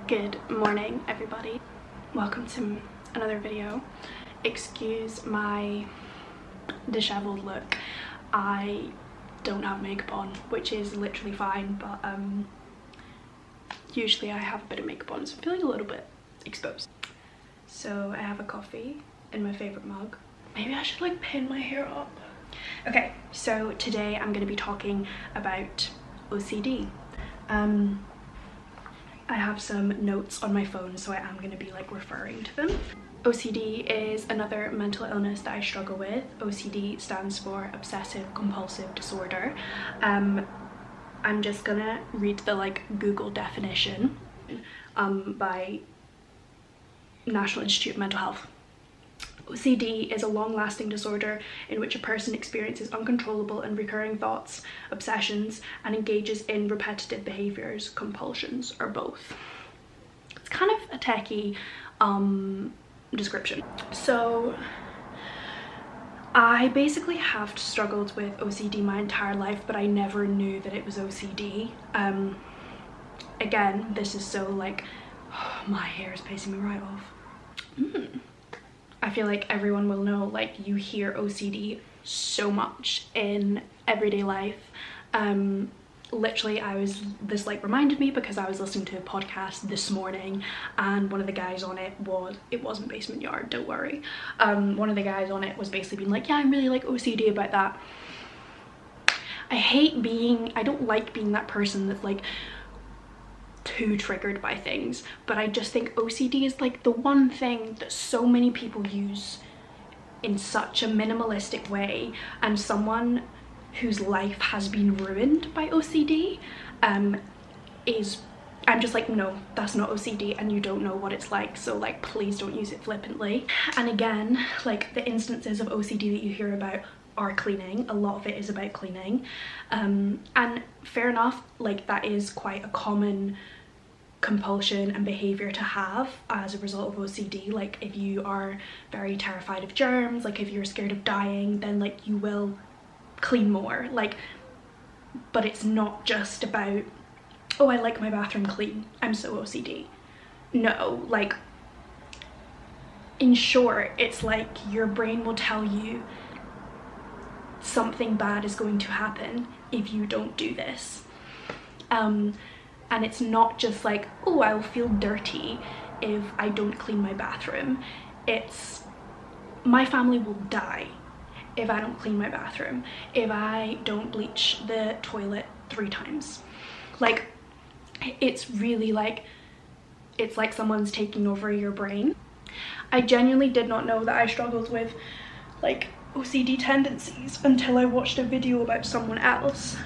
Good morning, everybody. Welcome to another video. Excuse my disheveled look. I don't have makeup on, which is literally fine, but usually I have a bit of makeup on, so I'm feeling a little bit exposed. So I have a coffee in my favorite mug. Maybe I should like pin my hair up. Okay, so today I'm going to be talking about OCD. I have some notes on my phone, so I am going to be like referring to them. OCD is another mental illness that I struggle with. OCD stands for obsessive compulsive disorder. I'm just gonna read the like Google definition by National Institute of Mental Health. OCD is a long-lasting disorder in which a person experiences uncontrollable and recurring thoughts, obsessions, and engages in repetitive behaviours, compulsions, or both. It's kind of a techie description. So I basically have struggled with OCD my entire life, but I never knew that it was OCD. Again, this is so like, my hair is pissing me right off. I feel like everyone will know, like, you hear OCD so much in everyday life. Literally, this like reminded me because I was listening to a podcast this morning, and one of the guys on it wasn't Basement Yard, don't worry. One of the guys on it was basically being like, yeah, I'm really like OCD about that. I don't like being that person that's like too triggered by things, but I just think OCD is like the one thing that so many people use in such a minimalistic way, and someone whose life has been ruined by OCD I'm just like, no, that's not OCD and you don't know what it's like, so like please don't use it flippantly. And again, like the instances of OCD that you hear about are cleaning. A lot of it is about cleaning, and fair enough, like that is quite a common compulsion and behavior to have as a result of OCD. Like if you are very terrified of germs, like if you're scared of dying, then like you will clean more, like, but it's not just about, oh, I like my bathroom clean, I'm so OCD. No, like in short, it's like your brain will tell you something bad is going to happen if you don't do this. And it's not just like, oh, I'll feel dirty if I don't clean my bathroom. It's, my family will die if I don't clean my bathroom, if I don't bleach the toilet 3 times. Like, it's really like, it's like someone's taking over your brain. I genuinely did not know that I struggled with like OCD tendencies until I watched a video about someone else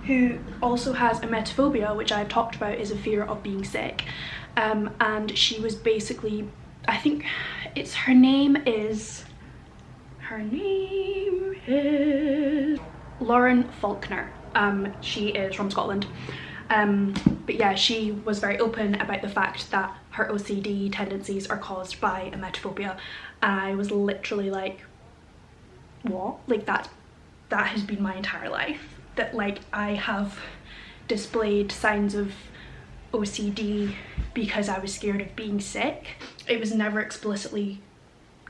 who also has emetophobia, which I've talked about is a fear of being sick. And she was basically, I think it's, her name is Lauren Faulkner. She is from Scotland. But yeah, she was very open about the fact that her OCD tendencies are caused by emetophobia. And I was literally like, what? Like that has been my entire life. That like I have displayed signs of OCD because I was scared of being sick. It was never explicitly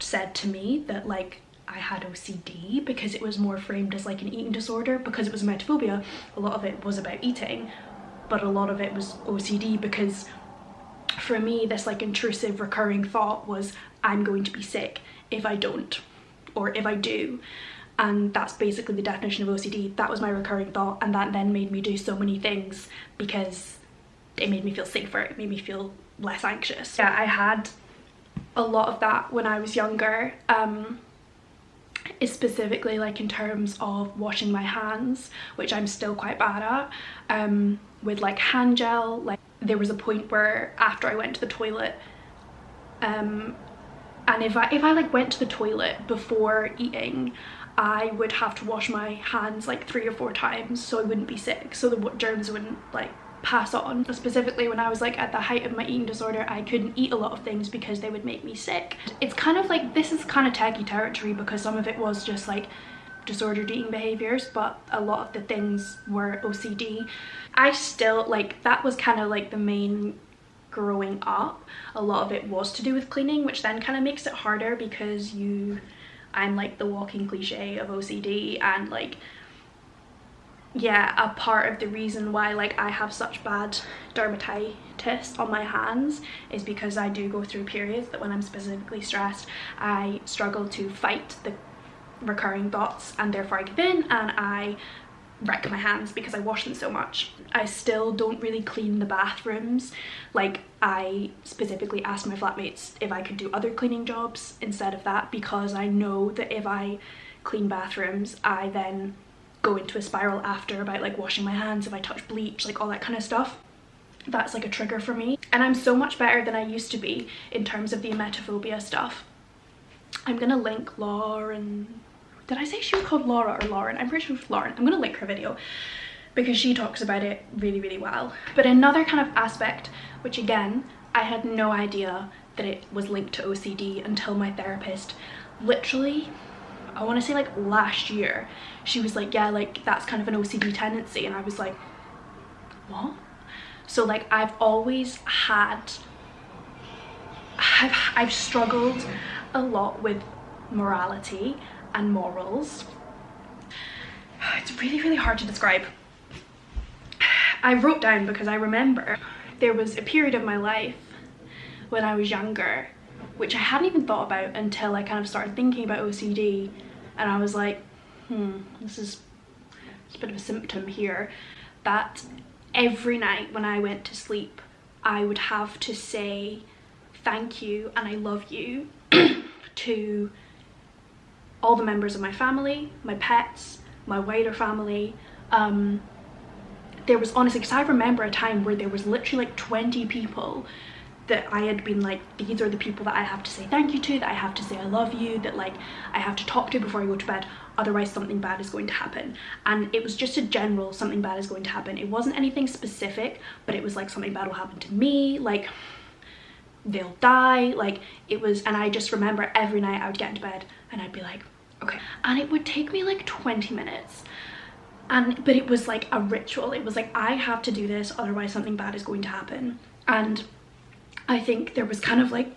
said to me that like I had OCD, because it was more framed as like an eating disorder. Because it was emetophobia, a lot of it was about eating, but a lot of it was OCD because for me this like intrusive recurring thought was, I'm going to be sick if I don't, or if I do. And that's basically the definition of OCD. That was my recurring thought, and that then made me do so many things because it made me feel safer, it made me feel less anxious. Yeah, I had a lot of that when I was younger, specifically like in terms of washing my hands, which I'm still quite bad at, with like hand gel. Like there was a point where after I went to the toilet, and if I like went to the toilet before eating, I would have to wash my hands like 3 or 4 times so I wouldn't be sick, so the germs wouldn't like pass on. Specifically when I was like at the height of my eating disorder, I couldn't eat a lot of things because they would make me sick. It's kind of like, this is kind of techie territory because some of it was just like disordered eating behaviors, but a lot of the things were OCD. I still, like, that was kind of like the main growing up. A lot of it was to do with cleaning, which then kind of makes it harder because I'm like the walking cliche of OCD, and like, yeah, a part of the reason why like I have such bad dermatitis on my hands is because I do go through periods that when I'm specifically stressed, I struggle to fight the recurring thoughts, and therefore I give in and I wreck my hands because I wash them so much. I still don't really clean the bathrooms. Like, I specifically asked my flatmates if I could do other cleaning jobs instead of that, because I know that if I clean bathrooms, I then go into a spiral after about like washing my hands, if I touch bleach, like all that kind of stuff. That's like a trigger for me. And I'm so much better than I used to be in terms of the emetophobia stuff. I'm gonna link Lauren. Did I say she was called Laura or Lauren? I'm pretty sure it was Lauren. I'm gonna link her video because she talks about it really, really well. But another kind of aspect, which again, I had no idea that it was linked to OCD until my therapist, literally, I want to say like last year, she was like, yeah, like that's kind of an OCD tendency. And I was like, what? So like I've always had, I've struggled a lot with morality and morals. It's really, really hard to describe. I wrote down because I remember there was a period of my life when I was younger, which I hadn't even thought about until I kind of started thinking about OCD, and I was like, this is a bit of a symptom here, that every night when I went to sleep, I would have to say thank you and I love you to all the members of my family, my pets, my wider family. There was honestly, because I remember a time where there was literally like 20 people that I had been like, these are the people that I have to say thank you to, that I have to say I love you, that like I have to talk to before I go to bed, otherwise something bad is going to happen. And it was just a general something bad is going to happen. It wasn't anything specific, but it was like something bad will happen to me, like they'll die, like it was. And I just remember every night I would get into bed and I'd be like, okay. And it would take me like 20 minutes. But it was like a ritual. It was like, I have to do this, otherwise something bad is going to happen. And I think there was kind of like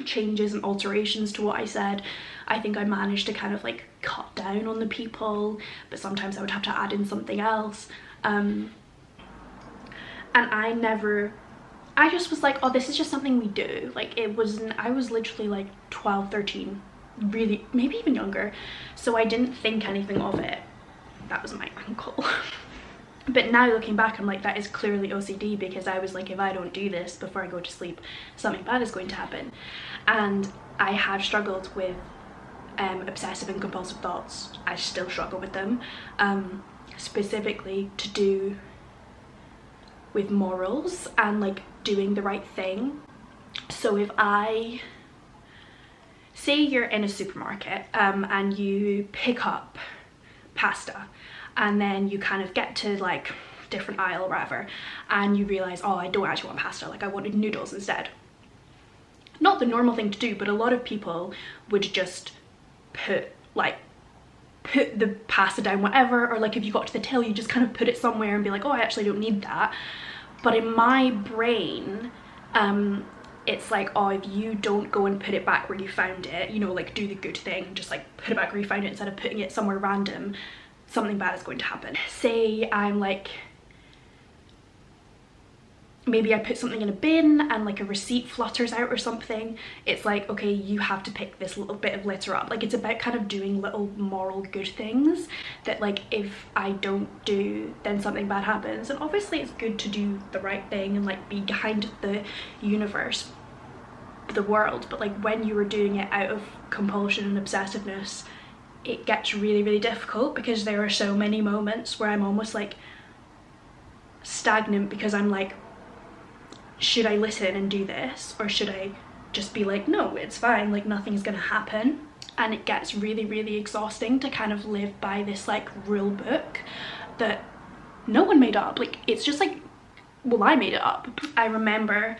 changes and alterations to what I said. I think I managed to kind of like cut down on the people, but sometimes I would have to add in something else. And I just was like, oh, this is just something we do. Like I was literally like 12, 13, really, maybe even younger. So I didn't think anything of it. That was my uncle. But now looking back, I'm like, that is clearly OCD, because I was like, if I don't do this before I go to sleep, something bad is going to happen. And I have struggled with obsessive and compulsive thoughts. I still struggle with them, specifically to do with morals and like doing the right thing. So if I say you're in a supermarket and you pick up pasta, and then you kind of get to like different aisle or whatever, and you realize, oh, I don't actually want pasta, like I wanted noodles instead. Not the normal thing to do, but a lot of people would just put the pasta down, whatever, or like if you got to the till, you just kind of put it somewhere and be like, oh, I actually don't need that. But in my brain, it's like, oh, if you don't go and put it back where you found it, you know, like do the good thing, just like put it back where you found it instead of putting it somewhere random, something bad is going to happen. Say I'm like, maybe I put something in a bin and like a receipt flutters out or something. It's like, okay, you have to pick this little bit of litter up. Like it's about kind of doing little moral good things that like if I don't do, then something bad happens. And obviously it's good to do the right thing and like be kind to the universe, the world, but like when you were doing it out of compulsion and obsessiveness, it gets really, really difficult, because there are so many moments where I'm almost like stagnant, because I'm like, should I listen and do this, or should I just be like, no, it's fine, like nothing's gonna happen? And it gets really, really exhausting to kind of live by this like rule book that no one made up. Like it's just like, well, I made it up. I remember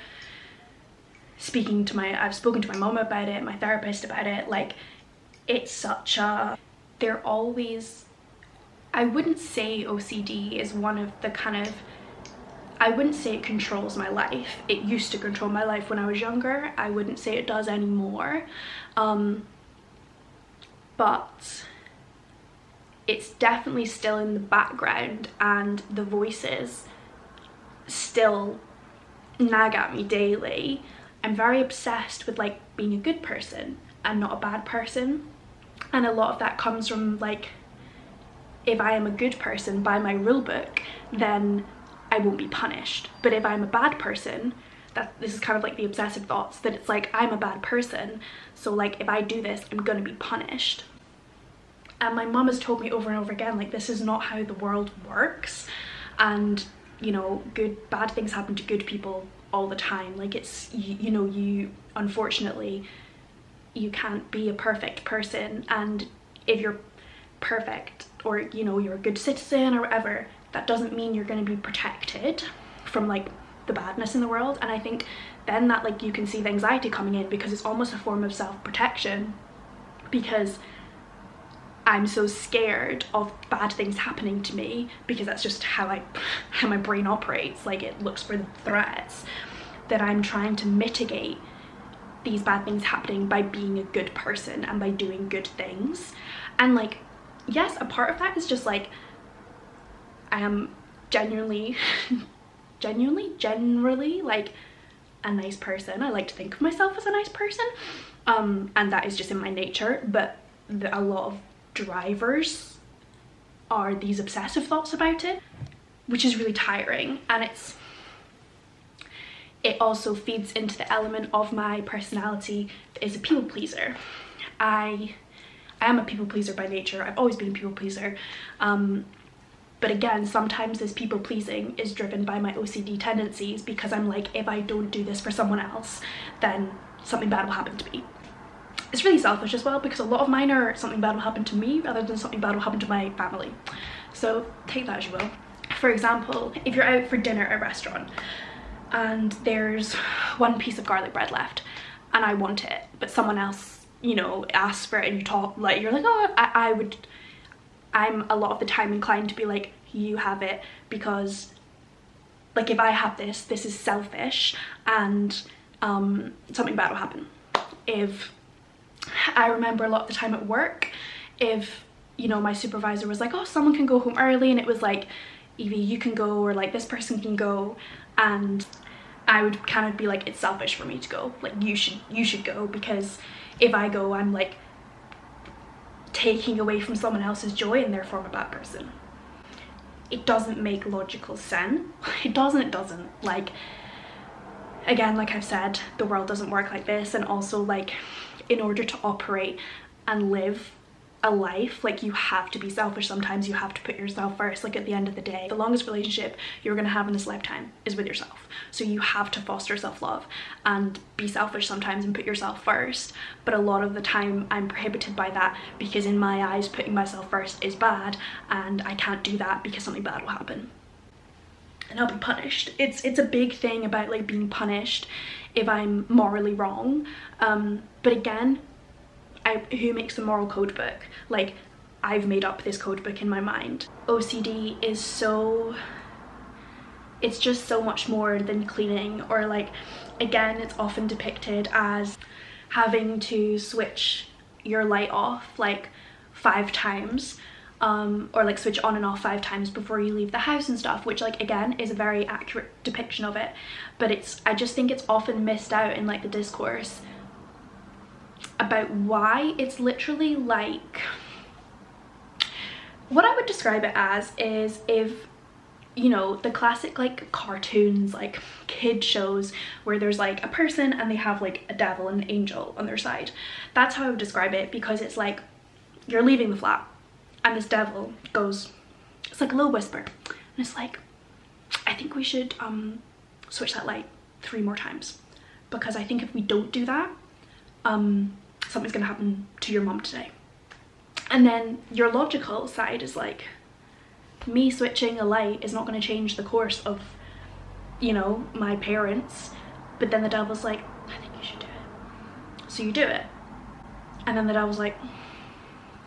I've spoken to my mom about it, my therapist about it. Like it's such a they're always, I wouldn't say OCD is one of the kind of, I wouldn't say it controls my life. It used to control my life when I was younger. I wouldn't say it does anymore. But it's definitely still in the background, and the voices still nag at me daily. I'm very obsessed with like being a good person and not a bad person. And a lot of that comes from like, if I am a good person by my rule book, then I won't be punished. But if I'm a bad person, this is kind of like the obsessive thoughts, that it's like, I'm a bad person, so like if I do this, I'm gonna be punished. And my mum has told me over and over again, like, this is not how the world works. And, you know, bad things happen to good people all the time. Like, it's, you know, you, unfortunately, you can't be a perfect person. And if you're perfect, or, you know, you're a good citizen or whatever, that doesn't mean you're going to be protected from like the badness in the world. And I think then that, like, you can see the anxiety coming in, because it's almost a form of self-protection, because I'm so scared of bad things happening to me, because that's just how my brain operates. Like, it looks for the threats, that I'm trying to mitigate these bad things happening by being a good person and by doing good things. And like, yes, a part of that is just like, I am generally like a nice person. I like to think of myself as a nice person, and that is just in my nature. But a lot of drivers are these obsessive thoughts about it, which is really tiring. And it also feeds into the element of my personality that is a people pleaser. I am a people pleaser by nature. I've always been a people pleaser. But again, sometimes this people pleasing is driven by my OCD tendencies, because I'm like, if I don't do this for someone else, then something bad will happen to me. It's really selfish as well, because a lot of mine are something bad will happen to me rather than something bad will happen to my family. So take that as you will. For example, if you're out for dinner at a restaurant and there's one piece of garlic bread left and I want it, but someone else, you know, asks for it, and you're like, oh, I'm a lot of the time inclined to be like, you have it, because like, if I have this is selfish, and something bad will happen. If I remember a lot of the time at work, if, you know, my supervisor was like, oh, someone can go home early, and it was like, Evie, you can go, or like, this person can go, and I would kind of be like, it's selfish for me to go, like, you should go, because if I go, I'm like taking away from someone else's joy, and therefore I'm a bad person. It doesn't make logical sense. It doesn't. Like, again, like I've said, the world doesn't work like this. And also, like, in order to operate and live a life, like, you have to be selfish sometimes. You have to put yourself first. Like, at the end of the day, the longest relationship you're gonna have in this lifetime is with yourself. So you have to foster self-love and be selfish sometimes and put yourself first. But a lot of the time I'm prohibited by that, because in my eyes putting myself first is bad, and I can't do that because something bad will happen and I'll be punished. It's a big thing about like being punished if I'm morally wrong. But again, who makes the moral code book? Like, I've made up this code book in my mind. OCD is it's just so much more than cleaning, or like, again, it's often depicted as having to switch your light off like 5 times, or like switch on and off 5 times before you leave the house and stuff, which, like, again, is a very accurate depiction of it. But I just think it's often missed out in like the discourse about why. It's literally like, what I would describe it as is, if, you know, the classic like cartoons, like kid shows where there's like a person and they have like a devil and an angel on their side. That's how I would describe it, because it's like, you're leaving the flat and this devil goes, it's like a little whisper, and it's like, I think we should switch that light 3 more times, because I think if we don't do that, something's gonna happen to your mom today. And then your logical side is like, me switching a light is not going to change the course of, you know, my parents. But then the devil's like, I think you should do it. So you do it. And then the devil's like,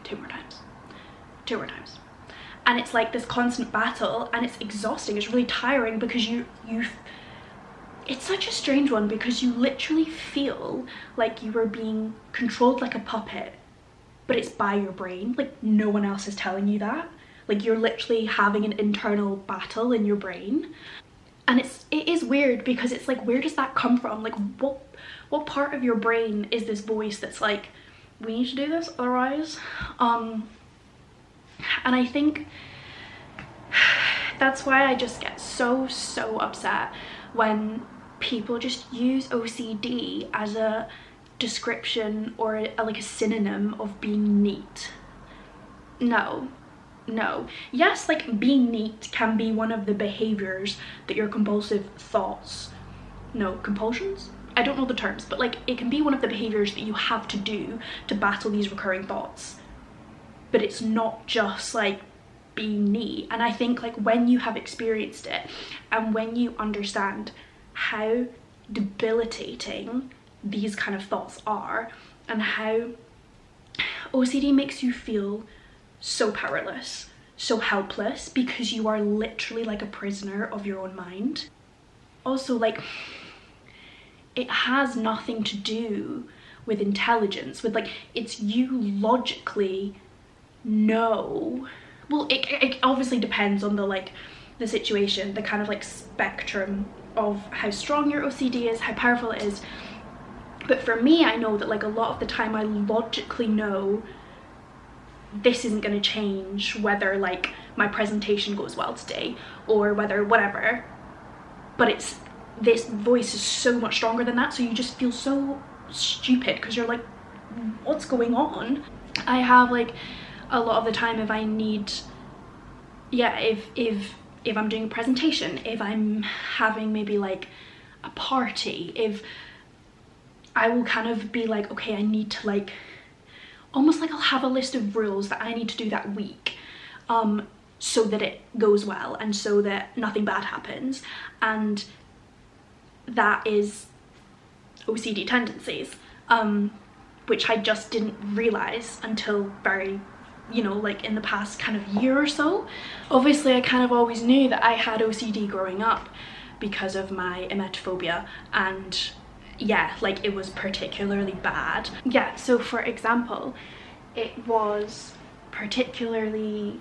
2 more times. 2 more times. And it's like this constant battle, and it's exhausting, it's really tiring, because it's such a strange one, because you literally feel like you are being controlled like a puppet, but it's by your brain. Like, no one else is telling you that. Like, you're literally having an internal battle in your brain. And it is weird, because it's like, where does that come from? Like, what part of your brain is this voice that's like, we need to do this otherwise? And I think that's why I just get so upset when people just use OCD as a description or like a synonym of being neat. No. Yes, like, being neat can be one of the behaviors that your compulsive thoughts, no, compulsions? I don't know the terms, but like, it can be one of the behaviors that you have to do to battle these recurring thoughts. But it's not just like being neat. And I think, like, when you have experienced it, and when you understand how debilitating these kind of thoughts are, and how OCD makes you feel so powerless, so helpless, because you are literally like a prisoner of your own mind. Also, like, it has nothing to do with intelligence, with like, it's you logically know. Well, it obviously depends on the situation, the kind of like spectrum of how strong your OCD is, how powerful it is. But for me, I know that like a lot of the time I logically know this isn't going to change whether like my presentation goes well today, or whether whatever. But it's, this voice is so much stronger than that, so you just feel so stupid, because you're like, what's going on? I have like a lot of the time, if I need, yeah, if I'm doing a presentation, if I'm having maybe like a party, if I will kind of be like, okay, I need to like, almost like I'll have a list of rules that I need to do that week, so that it goes well and so that nothing bad happens. And that is OCD tendencies, which I just didn't realize until very, you know, like in the past kind of year or so. Obviously, I kind of always knew that I had OCD growing up because of my emetophobia, and yeah, like it was particularly bad. Yeah, so for example, it was particularly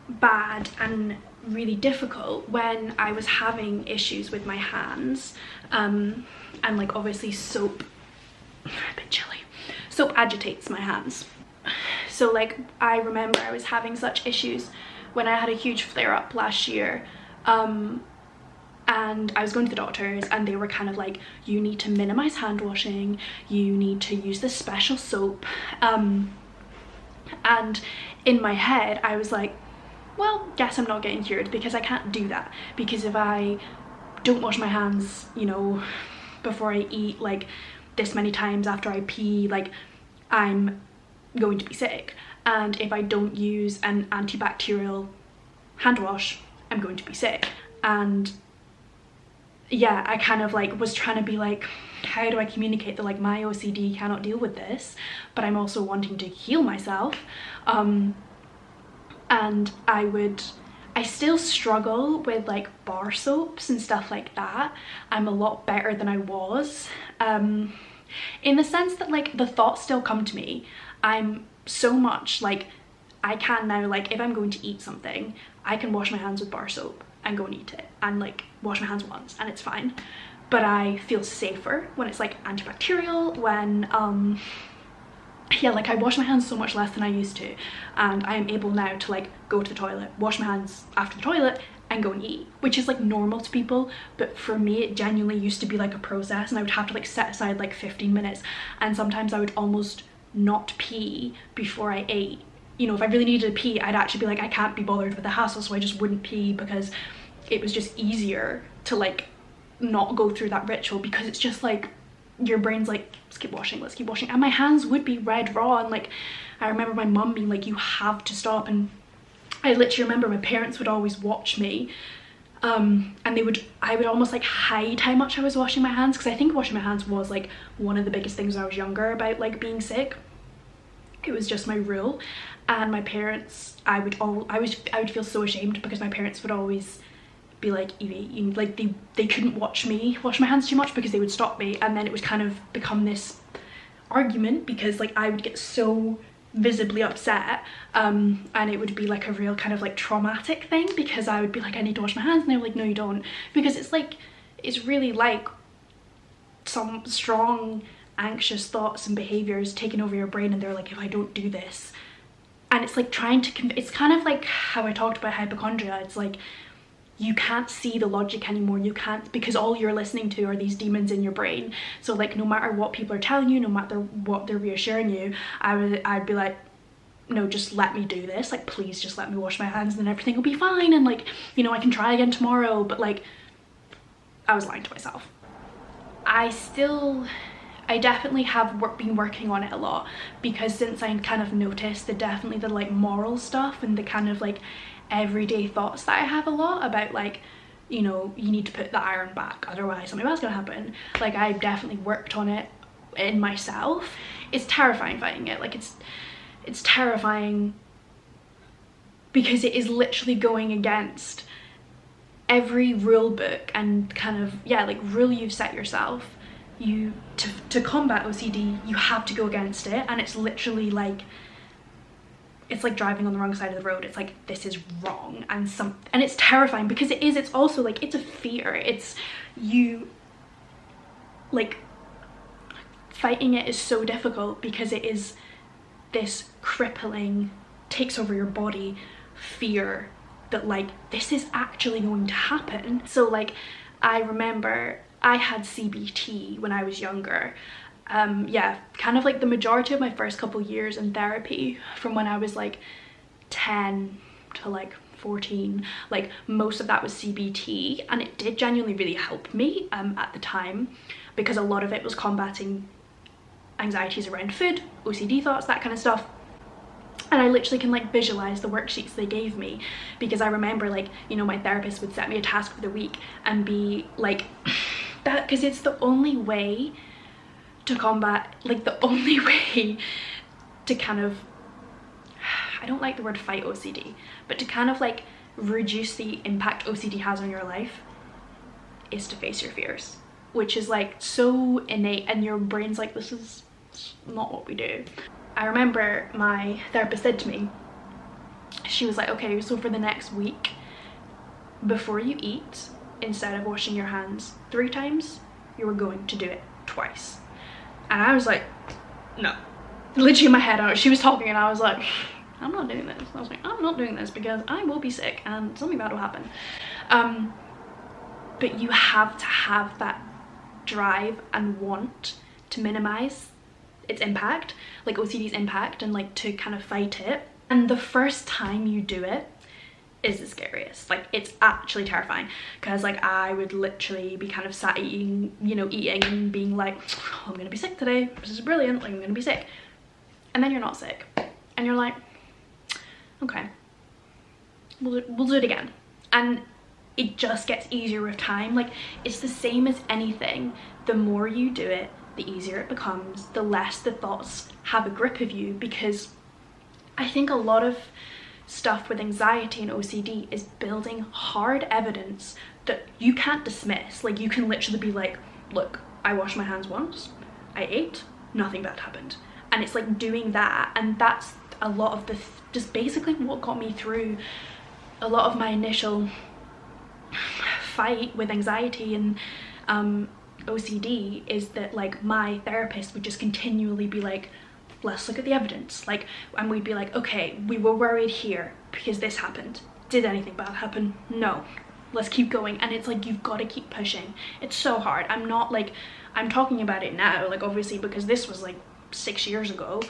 bad and really difficult when I was having issues with my hands, and like obviously soap, a bit chilly, soap agitates my hands. So like, I remember I was having such issues when I had a huge flare-up last year, and I was going to the doctors, and they were kind of like, you need to minimize hand washing, you need to use this special soap, and in my head I was like, well, guess I'm not getting cured, because I can't do that, because if I don't wash my hands, you know, before I eat, like this many times after I pee, like I'm going to be sick. And if I don't use an antibacterial hand wash, I'm going to be sick. And yeah, I kind of like was trying to be like, how do I communicate that like my OCD cannot deal with this, but I'm also wanting to heal myself. And I still struggle with like bar soaps and stuff like that. I'm a lot better than I was, in the sense that like the thoughts still come to me. I'm so much like, I can now, like if I'm going to eat something, I can wash my hands with bar soap and go and eat it, and like wash my hands once and it's fine. But I feel safer when it's like antibacterial, when yeah, like I wash my hands so much less than I used to, and I am able now to like go to the toilet, wash my hands after the toilet and go and eat, which is like normal to people, but for me it genuinely used to be like a process, and I would have to like set aside like 15 minutes, and sometimes I would almost not pee before I ate. You know, if I really needed to pee, I'd actually be like, I can't be bothered with the hassle, so I just wouldn't pee, because it was just easier to like not go through that ritual, because it's just like your brain's like, let's keep washing, and my hands would be red raw. And like I remember my mum being like, you have to stop. And I literally remember my parents would always watch me, and I would almost like hide how much I was washing my hands, because I think washing my hands was like one of the biggest things when I was younger about like being sick. It was just my rule. And my parents, I would feel so ashamed because my parents would always be like, Evie, like they couldn't watch me wash my hands too much because they would stop me, and then it would kind of become this argument because like I would get so visibly upset, and it would be like a real kind of like traumatic thing because I would be like, I need to wash my hands, and they were like, no you don't, because it's like, it's really like some strong anxious thoughts and behaviors taking over your brain, and they're like, if I don't do this, and it's like trying to it's kind of like how I talked about hypochondria. It's like you can't see the logic anymore, you can't, because all you're listening to are these demons in your brain. So like no matter what people are telling you, no matter what they're reassuring you, I'd be like, no, just let me do this, like please just let me wash my hands and then everything will be fine, and like, you know, I can try again tomorrow. But like I was lying to myself. I definitely have been working on it a lot, because since I kind of noticed the like moral stuff and the kind of like everyday thoughts that I have a lot about, like, you know, you need to put the iron back otherwise something bad's gonna happen. Like I've definitely worked on it in myself. It's terrifying fighting it. Like it's terrifying because it is literally going against every rule book and kind of, yeah, like rule you've set yourself. You to combat OCD, you have to go against it, and it's literally like, it's like driving on the wrong side of the road. It's like, this is wrong, and it's terrifying because it's also like, it's a fear. It's you, like, fighting it is so difficult because it is this crippling, takes over your body fear that like, this is actually going to happen. So like, I remember I had CBT when I was younger. Yeah, kind of like the majority of my first couple years in therapy, from when I was like 10 to like 14, like most of that was CBT, and it did genuinely really help me at the time, because a lot of it was combating anxieties around food, OCD thoughts, that kind of stuff. And I literally can like visualize the worksheets they gave me, because I remember, like, you know, my therapist would set me a task for the week and be like, that, because it's the only way to combat, like the only way to kind of, I don't like the word fight OCD, but to kind of like reduce the impact OCD has on your life is to face your fears, which is like so innate, and your brain's like, this is not what we do. I remember my therapist said to me, she was like, okay, so for the next week, before you eat, instead of washing your hands 3 times, you were going to do it twice. And I was like, no. Literally in my head, she was talking and I was like, I'm not doing this. I was like, I'm not doing this because I will be sick and something bad will happen. But you have to have that drive and want to minimize its impact, like OCD's impact, and like to kind of fight it. And the first time you do it is the scariest. Like, it's actually terrifying, because like I would literally be kind of sat eating, you know, eating and being like, oh, I'm gonna be sick today, this is brilliant, like I'm gonna be sick. And then you're not sick and you're like, okay, we'll do it again. And it just gets easier with time. Like, it's the same as anything. The more you do it, the easier it becomes, the less the thoughts have a grip of you. Because I think a lot of stuff with anxiety and OCD is building hard evidence that you can't dismiss. Like, you can literally be like, look, I washed my hands once, I ate, nothing bad happened. And it's like doing that, and that's a lot of the just basically what got me through a lot of my initial fight with anxiety and OCD, is that like my therapist would just continually be like, let's look at the evidence, like, and we'd be like, okay, we were worried here because this happened, did anything bad happen? No, let's keep going. And it's like, you've got to keep pushing. It's so hard. I'm not like, I'm talking about it now, like obviously because this was like 6 years ago,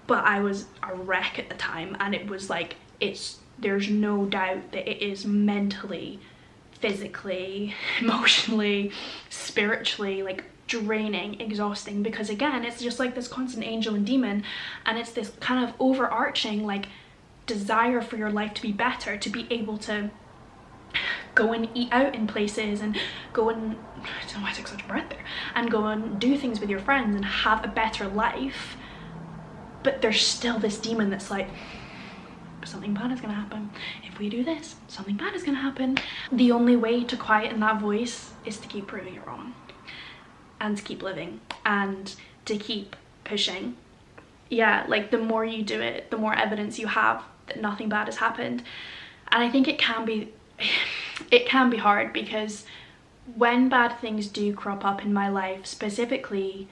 but I was a wreck at the time, and it was like, there's no doubt that it is mentally, physically, emotionally, spiritually, like draining, exhausting, because again, it's just like this constant angel and demon, and it's this kind of overarching like desire for your life to be better, to be able to go and eat out in places, and go and, I don't know why I took such a breath there, and go and do things with your friends and have a better life. but there's still this demon that's like, something bad is gonna happen. If we do this, something bad is gonna happen. The only way to quieten that voice is to keep proving it wrong, and to keep living, and to keep pushing. Yeah, like the more you do it, the more evidence you have that nothing bad has happened. And I think it can be hard, because when bad things do crop up in my life, specifically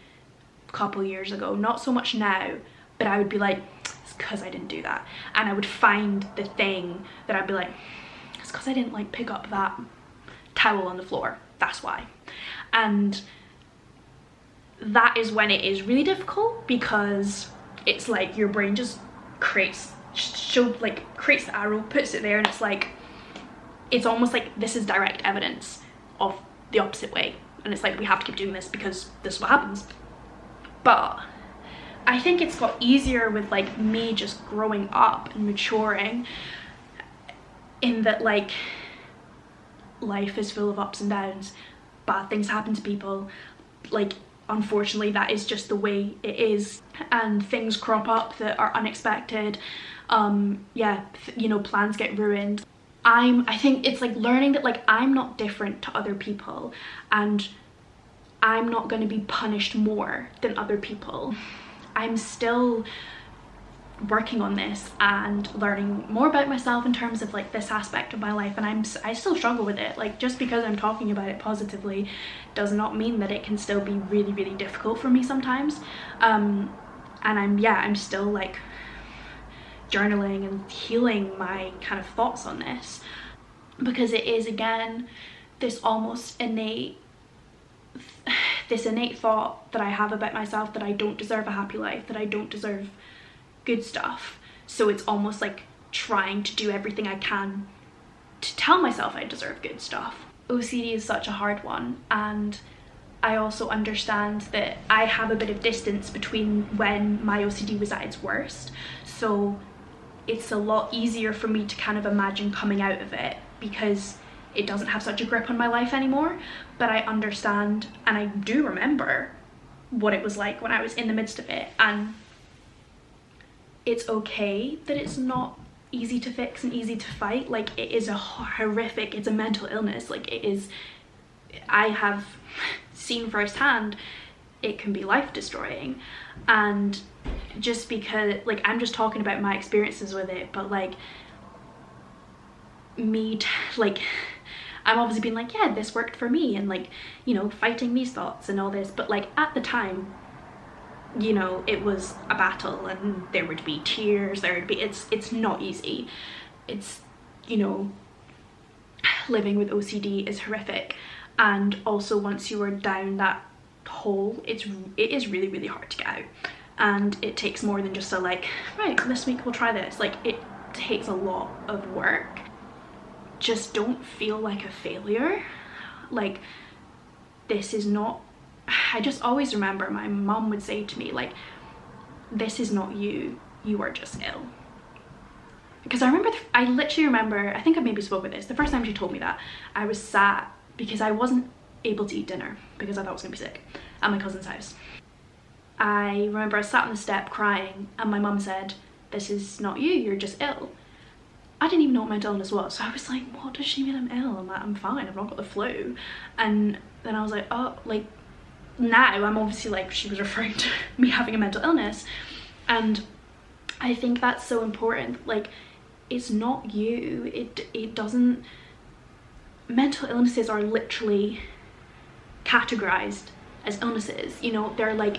a couple years ago, not so much now, but I would be like, it's because I didn't do that. And I would find the thing that I'd be like, it's because I didn't like pick up that towel on the floor, that's why. And that is when it is really difficult, because it's like your brain just creates the arrow, puts it there, and it's like, it's almost like this is direct evidence of the opposite way, and it's like, we have to keep doing this because this is what happens. But I think it's got easier with like me just growing up and maturing, in that like life is full of ups and downs, bad things happen to people, like unfortunately that is just the way it is, and things crop up that are unexpected. Yeah, you know, plans get ruined. I think it's like learning that like I'm not different to other people, and I'm not going to be punished more than other people. I'm still working on this and learning more about myself in terms of like this aspect of my life, and I still struggle with it. Like, just because I'm talking about it positively does not mean that it can still be really, really difficult for me sometimes. And I'm still like journaling and healing my kind of thoughts on this, because it is again this almost innate thought that I have about myself, that I don't deserve a happy life, that I don't deserve good stuff. So it's almost like trying to do everything I can to tell myself I deserve good stuff. OCD is such a hard one, and I also understand that I have a bit of distance between when my OCD was at its worst, so it's a lot easier for me to kind of imagine coming out of it, because it doesn't have such a grip on my life anymore. But I understand, and I do remember what it was like when I was in the midst of it, and it's okay that it's not easy to fix and easy to fight. Like, it is it's a mental illness. Like, it is, I have seen firsthand, it can be life destroying. And just because, like, I'm just talking about my experiences with it, but like I'm obviously being like, yeah, this worked for me, and like, you know, fighting these thoughts and all this, but like at the time, you know, it was a battle, and there would be tears, it's not easy. It's, you know, living with OCD is horrific, and also once you are down that hole, it is really, really hard to get out, and it takes more than just a like, right, this week we'll try this. Like, it takes a lot of work. Just don't feel like a failure. Like, this is not, I just always remember my mum would say to me, like, this is not you, you are just ill. Because I literally remember, I think I maybe spoke about this, the first time she told me that, I was sat, because I wasn't able to eat dinner because I thought I was gonna be sick, at my cousin's house. I remember I sat on the step crying, and my mum said, this is not you, you're just ill. I didn't even know what mental illness was, so I was like, what does she mean I'm ill? I'm like, I'm fine, I've not got the flu. And then I was like, oh, like, now I'm obviously like, she was referring to me having a mental illness. And I think that's so important. Like, it's not you, it doesn't, mental illnesses are literally categorized as illnesses, you know, they're like,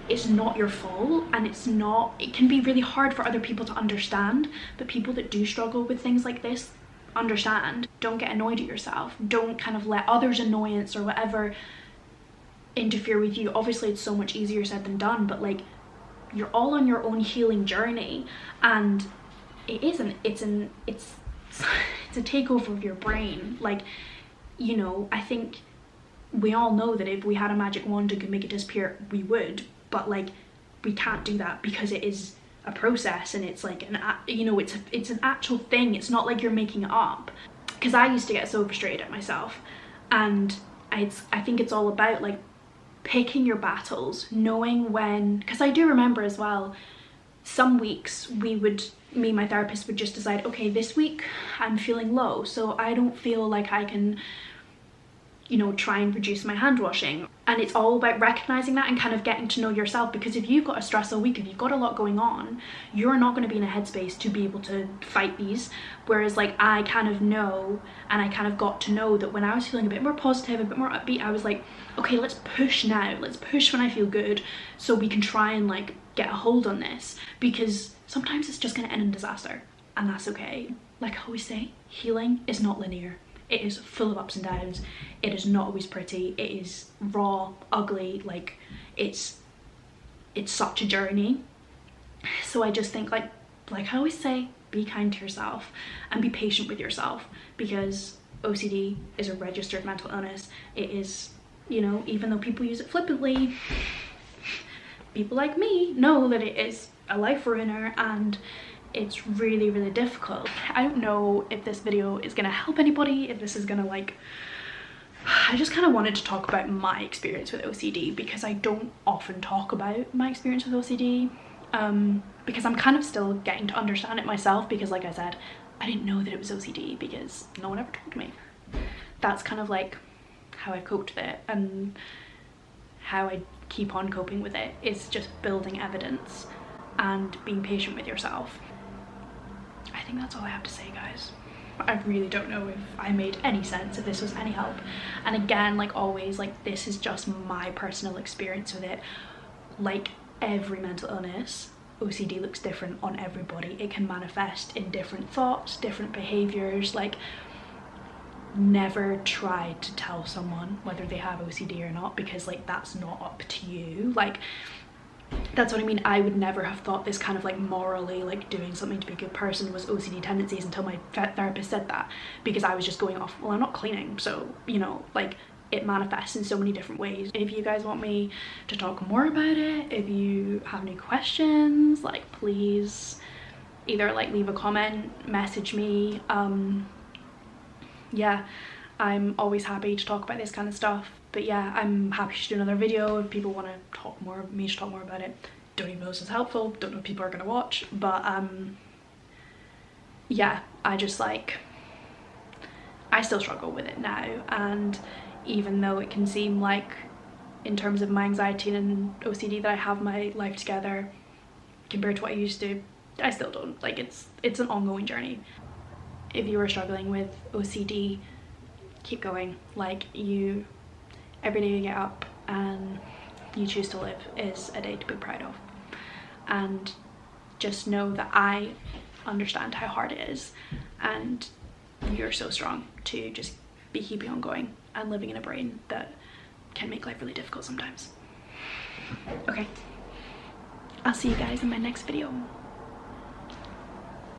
it's not your fault, and it can be really hard for other people to understand, but people that do struggle with things like this understand. Don't get annoyed at yourself, don't kind of let others' annoyance or whatever interfere with you. Obviously it's so much easier said than done, but like, you're all on your own healing journey, and it's a takeover of your brain. Like, you know, I think we all know that if we had a magic wand and could make it disappear, we would, but like, we can't do that because it is a process, and it's like you know, it's an actual thing. It's not like you're making it up. Because I used to get so frustrated at myself, and I think it's all about like picking your battles, knowing when, because I do remember as well, some weeks me and my therapist would just decide, okay, this week I'm feeling low, so I don't feel like I can, you know, try and reduce my hand washing. And it's all about recognizing that and kind of getting to know yourself, because if you've got a stressful week, if you've got a lot going on, you're not going to be in a headspace to be able to fight these. Whereas like I kind of know, and I kind of got to know that when I was feeling a bit more positive, a bit more upbeat, I was like, okay, let's push now, let's push when I feel good, so we can try and like get a hold on this, because sometimes it's just going to end in disaster, and that's okay. Like I always say, healing is not linear. It is full of ups and downs. It is not always pretty. It is raw, ugly, like it's such a journey. So I just think like I always say, be kind to yourself and be patient with yourself, because OCD is a registered mental illness. It is, you know, even though people use it flippantly, people like me know that it is a life ruiner, and it's really, really difficult. I don't know if this video is gonna help anybody, if this is gonna like, I just kind of wanted to talk about my experience with OCD, because I don't often talk about my experience with OCD, because I'm kind of still getting to understand it myself, because like I said, I didn't know that it was OCD because no one ever told me. That's kind of like how I coped with it, and how I keep on coping with it is just building evidence and being patient with yourself. I think that's all I have to say, guys. I really don't know if I made any sense, if this was any help. And again, like always, like this is just my personal experience with it. Like every mental illness, OCD looks different on everybody. It can manifest in different thoughts, different behaviors. Like never try to tell someone whether they have OCD or not, because like that's not up to you. Like that's what I mean. I would never have thought this kind of like morally like doing something to be a good person was OCD tendencies until my therapist said that, because I was just going off, well, I'm not cleaning, so you know, like it manifests in so many different ways. If you guys want me to talk more about it, if you have any questions, like please either like leave a comment, message me. Yeah, I'm always happy to talk about this kind of stuff. But yeah, I'm happy to do another video if people want to talk more, me to talk more about it. Don't even know if this is helpful, don't know if people are going to watch, but yeah, I just like, I still struggle with it now, and even though it can seem like in terms of my anxiety and OCD that I have my life together compared to what I used to, I still don't. Like it's an ongoing journey. If you are struggling with OCD, keep going. Like every day you get up and you choose to live is a day to be proud of. And just know that I understand how hard it is, and you're so strong to just be keeping on going and living in a brain that can make life really difficult sometimes. Okay, I'll see you guys in my next video.